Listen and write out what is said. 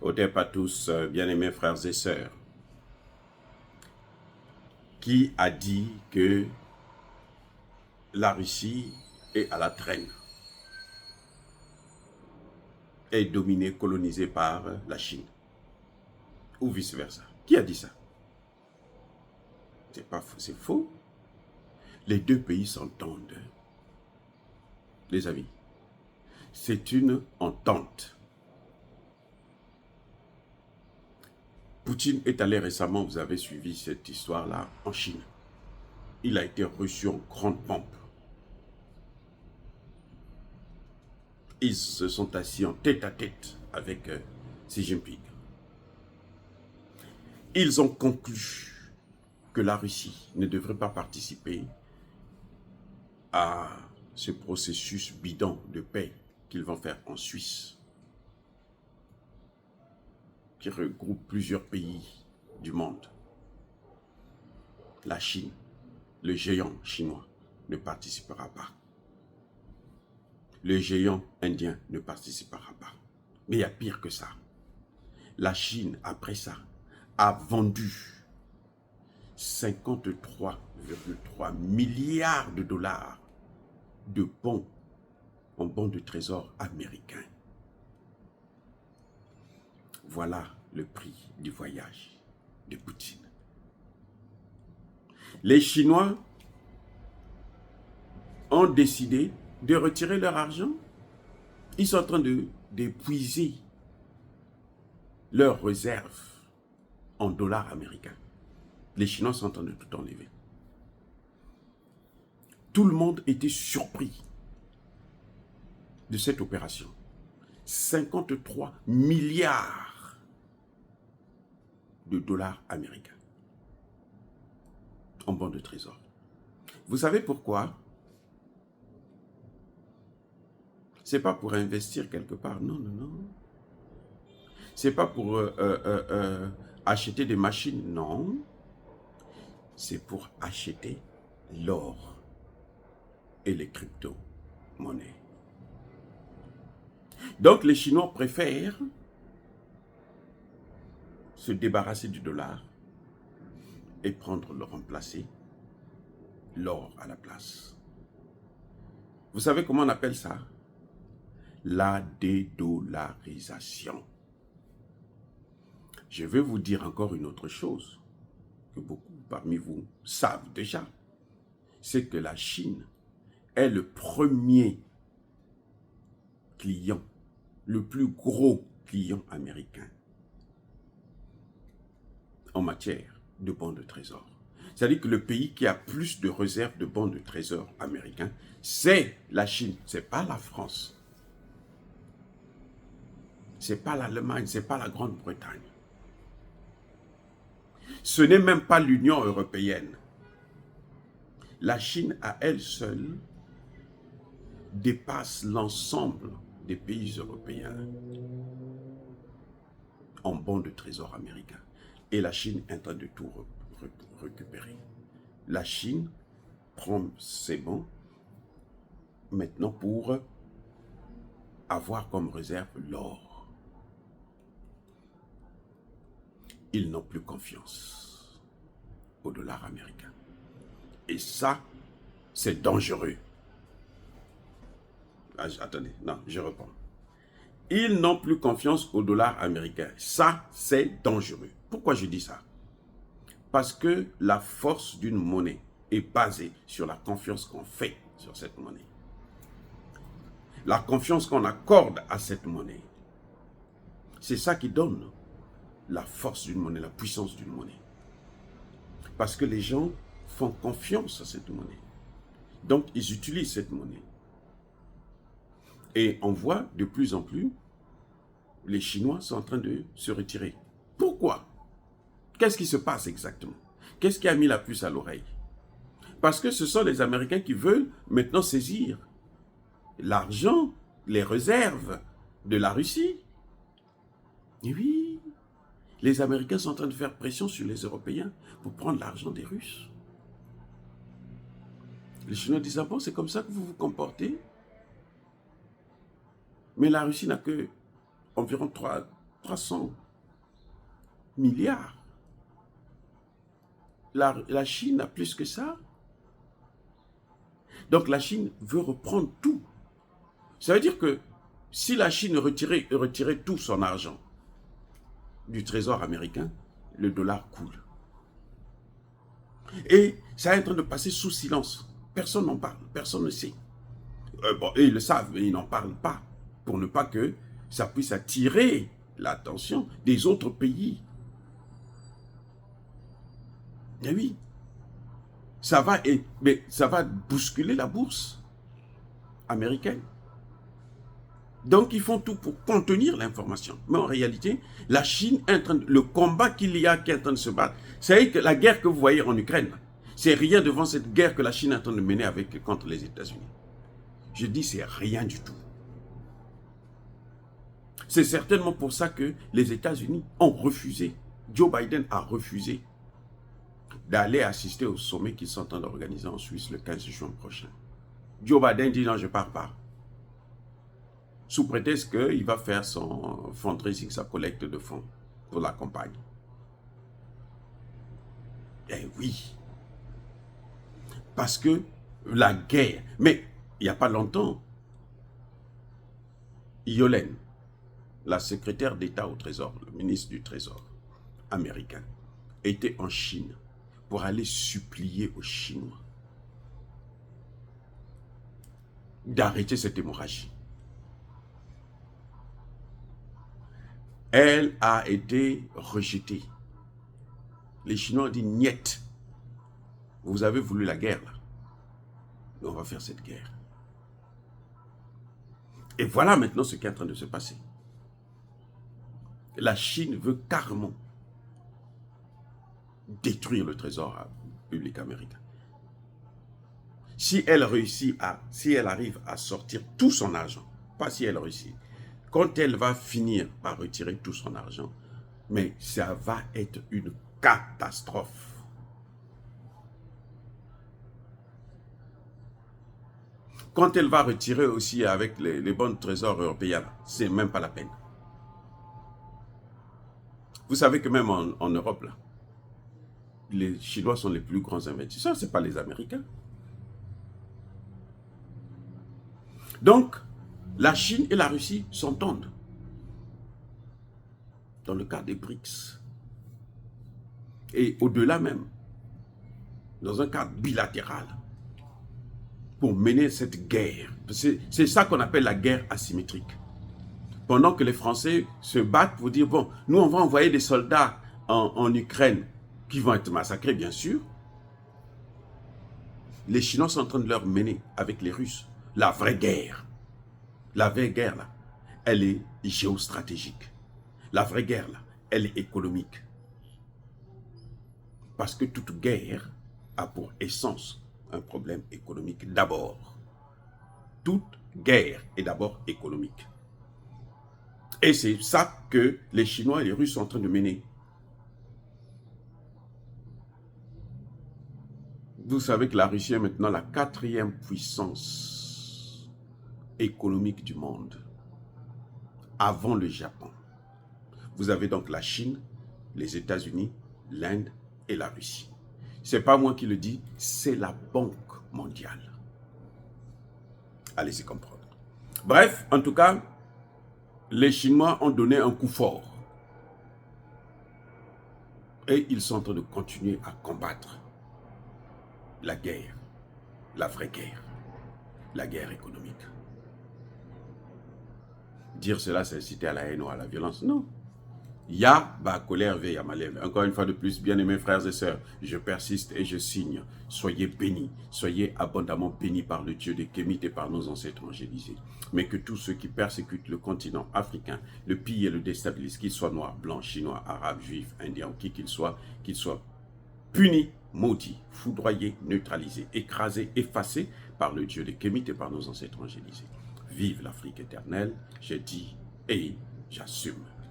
Otep à tous, bien-aimés frères et sœurs. Qui a dit que la Russie est à la traîne, est dominée, colonisée par la Chine, ou vice-versa? Qui a dit ça? C'est faux. Les deux pays s'entendent, les amis. C'est une entente. Poutine est allé récemment, vous avez suivi cette histoire-là, en Chine. Il a été reçu en grande pompe. Ils se sont assis en tête-à-tête avec Xi Jinping. Ils ont conclu que la Russie ne devrait pas participer à ce processus bidon de paix qu'ils vont faire en Suisse, qui regroupe plusieurs pays du monde. La Chine, le géant chinois, ne participera pas. Le géant indien ne participera pas. Mais il y a pire que ça. La Chine, après ça, a vendu 53,3 milliards de dollars de bons en bons de trésor américains. Voilà le prix du voyage de Poutine. Les Chinois ont décidé de retirer leur argent. Ils sont en train d'épuiser leurs réserves en dollars américains. Les Chinois sont en train de tout enlever. Tout le monde était surpris de cette opération. 53 milliards de dollars américains en bons de trésor. Vous savez pourquoi? C'est pas pour investir quelque part, non, non, non. C'est pas pour acheter des machines, non. C'est pour acheter l'or et les crypto-monnaies. Donc les Chinois préfèrent se débarrasser du dollar et remplacer l'or à la place. Vous savez comment on appelle ça? La dédollarisation. Je vais vous dire encore une autre chose que beaucoup parmi vous savent déjà. C'est que la Chine est le premier client, le plus gros client américain en matière de bons de trésor. C'est-à-dire que le pays qui a plus de réserves de bons de trésor américains, c'est la Chine, ce n'est pas la France. Ce n'est pas l'Allemagne, ce n'est pas la Grande-Bretagne. Ce n'est même pas l'Union européenne. La Chine, à elle seule, dépasse l'ensemble des pays européens en bons de trésor américains. Et la Chine est en train de tout récupérer. La Chine prend ses bons maintenant pour avoir comme réserve l'or. Ils n'ont plus confiance au dollar américain. Et ça, c'est dangereux. Ah, attendez, non, je reprends. Ils n'ont plus confiance au dollar américain. Ça, c'est dangereux. Pourquoi je dis ça? Parce que la force d'une monnaie est basée sur la confiance qu'on fait sur cette monnaie. La confiance qu'on accorde à cette monnaie. C'est ça qui donne la force d'une monnaie, la puissance d'une monnaie. Parce que les gens font confiance à cette monnaie. Donc, ils utilisent cette monnaie. Et on voit de plus en plus, les Chinois sont en train de se retirer. Pourquoi? Qu'est-ce qui se passe exactement? Qu'est-ce qui a mis la puce à l'oreille? Parce que ce sont les Américains qui veulent maintenant saisir l'argent, les réserves de la Russie. Et oui, les Américains sont en train de faire pression sur les Européens pour prendre l'argent des Russes. Les Chinois disent, ah bon, c'est comme ça que vous vous comportez? Mais la Russie n'a que environ 3 300 milliards. La Chine a plus que ça. Donc la Chine veut reprendre tout. Ça veut dire que si la Chine retirait tout son argent du trésor américain, le dollar coule. Et ça est en train de passer sous silence. Personne n'en parle, personne ne sait. Bon, et ils le savent, mais ils n'en parlent pas, pour ne pas que ça puisse attirer l'attention des autres pays. Et oui, ça va bousculer la bourse américaine. Donc, ils font tout pour contenir l'information. Mais en réalité, la Chine est en train de... Le combat qui est en train de se battre, c'est que la guerre que vous voyez en Ukraine, c'est rien devant cette guerre que la Chine est en train de mener contre les États-Unis. Je dis, c'est rien du tout. C'est certainement pour ça que les États-Unis ont refusé, Joe Biden a refusé d'aller assister au sommet qu'ils sont en train d'organiser en Suisse le 15 juin prochain. Joe Biden dit non, je ne pars pas. Sous prétexte qu'il va faire son fundraising, sa collecte de fonds pour la campagne. Eh oui. Parce que la guerre, mais il n'y a pas longtemps, Yellen, la secrétaire d'État au Trésor, le ministre du Trésor américain, était en Chine pour aller supplier aux Chinois d'arrêter cette hémorragie. Elle a été rejetée. Les Chinois ont dit « niet ». Vous avez voulu la guerre, là. Mais on va faire cette guerre. Et voilà maintenant ce qui est en train de se passer. La Chine veut carrément détruire le trésor public américain. Si elle arrive à sortir tout son argent, pas si elle réussit, quand elle va finir par retirer tout son argent, mais ça va être une catastrophe. Quand elle va retirer aussi avec les bons trésors européens, c'est même pas la peine. Vous savez que même en Europe, là, les Chinois sont les plus grands investisseurs, ce n'est pas les Américains. Donc, la Chine et la Russie s'entendent dans le cadre des BRICS. Et au-delà même, dans un cadre bilatéral, pour mener cette guerre. C'est ça qu'on appelle la guerre asymétrique. Pendant que les Français se battent pour dire, bon, nous on va envoyer des soldats en Ukraine qui vont être massacrés, bien sûr. Les Chinois sont en train de leur mener avec les Russes la vraie guerre. La vraie guerre, là, elle est géostratégique. La vraie guerre, là, elle est économique. Parce que toute guerre a pour essence un problème économique d'abord. Toute guerre est d'abord économique. Et c'est ça que les Chinois et les Russes sont en train de mener. Vous savez que la Russie est maintenant la 4e puissance économique du monde, avant le Japon. Vous avez donc la Chine, les États-Unis, l'Inde et la Russie. Ce n'est pas moi qui le dis, c'est la Banque mondiale. Allez-y comprendre. Bref, en tout cas, les Chinois ont donné un coup fort. Et ils sont en train de continuer à combattre la guerre, la vraie guerre, la guerre économique. Dire cela, c'est inciter à la haine ou à la violence. Non. Ya, ba, colère, veille à ma lèvre. Encore une fois de plus, bien-aimés frères et sœurs, je persiste et je signe. Soyez bénis, soyez abondamment bénis par le Dieu des Kémites et par nos ancêtres angélisés. Mais que tous ceux qui persécutent le continent africain, le pillent et le déstabilisent, qu'ils soient noirs, blancs, chinois, arabes, juifs, indiens, qui qu'ils soient punis, maudits, foudroyés, neutralisés, écrasés, effacés par le Dieu des Kémites et par nos ancêtres angélisés. Vive l'Afrique éternelle, j'ai dit et j'assume.